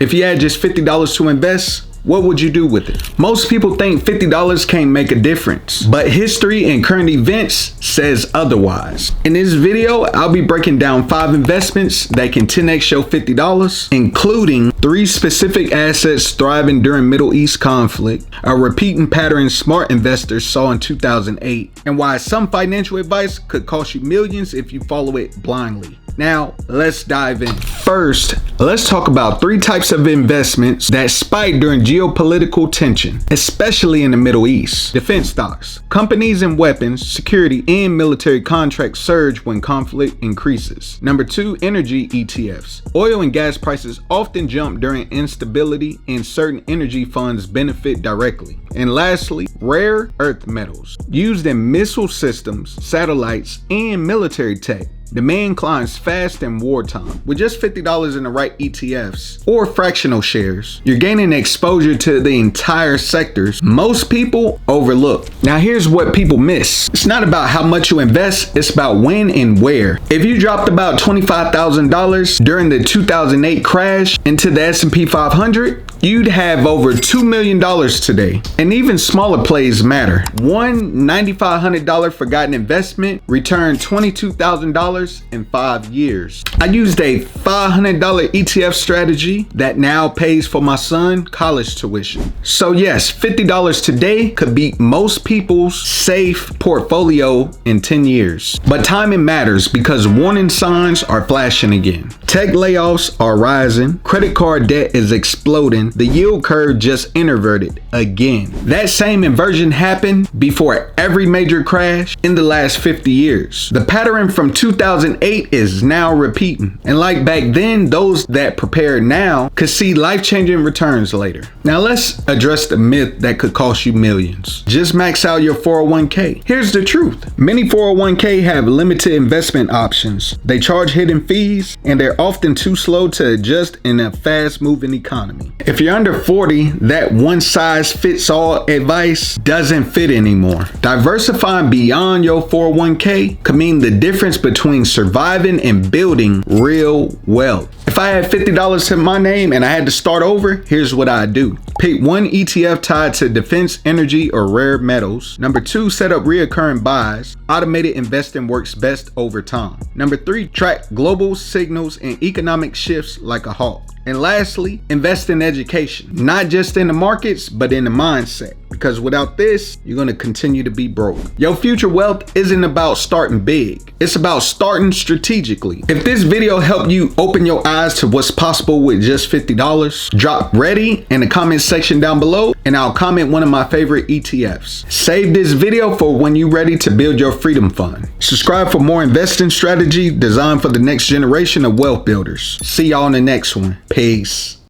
If you had just $50 to invest, what would you do with it? Most people think $50 can't make a difference, but history and current events says otherwise. In this video, I'll be breaking down 5 investments that can 10x your $50, including 3 specific assets thriving during Middle East conflict, a repeating pattern smart investors saw in 2008, and why some financial advice could cost you millions if you follow it blindly. Now, let's dive in. First, let's talk about 3 types of investments that spike during geopolitical tension, especially in the Middle East. Defense stocks. Companies in weapons, security, and military contracts surge when conflict increases. Number 2, energy ETFs. Oil and gas prices often jump during instability, and certain energy funds benefit directly. And lastly, rare earth metals. Used in missile systems, satellites, and military tech. Demand climbs fast in wartime. With just $50 in the right ETFs or fractional shares, you're gaining exposure to the entire sectors most people overlook. Now here's what people miss. It's not about how much you invest, it's about when and where. If you dropped about $25,000 during the 2008 crash into the S&P 500, you'd have over $2 million today. And even smaller plays matter. One $9,500 forgotten investment returned $22,000 in 5 years. I used a $500 ETF strategy that now pays for my son college tuition. So yes, $50 today could beat most people's safe portfolio in 10 years. But timing matters because warning signs are flashing again. Tech layoffs are rising, credit card debt is exploding, the yield curve just inverted again. That same inversion happened before every major crash in the last 50 years. The pattern from 2008 is now repeating. And like back then, those that prepared now could see life-changing returns later. Now let's address the myth that could cost you millions. Just max out your 401k. Here's the truth. Many 401k have limited investment options. They charge hidden fees and they're often too slow to adjust in a fast-moving economy. If you're under 40, that one-size-fits-all advice doesn't fit anymore. Diversifying beyond your 401k could mean the difference between surviving and building real wealth. If I had $50 to my name and I had to start over, here's what I'd do. Pick one ETF tied to defense, energy, or rare metals. Number 2, set up reoccurring buys. Automated investing works best over time. Number 3, track global signals and economic shifts like a hawk. And lastly, invest in education, not just in the markets, but in the mindset. Because without this, you're going to continue to be broke. Your future wealth isn't about starting big. It's about starting strategically. If this video helped you open your eyes to what's possible with just $50, drop ready in the comment section down below, and I'll comment one of my favorite ETFs. Save this video for when you're ready to build your freedom fund. Subscribe for more investing strategy designed for the next generation of wealth builders. See y'all in the next one. Peace.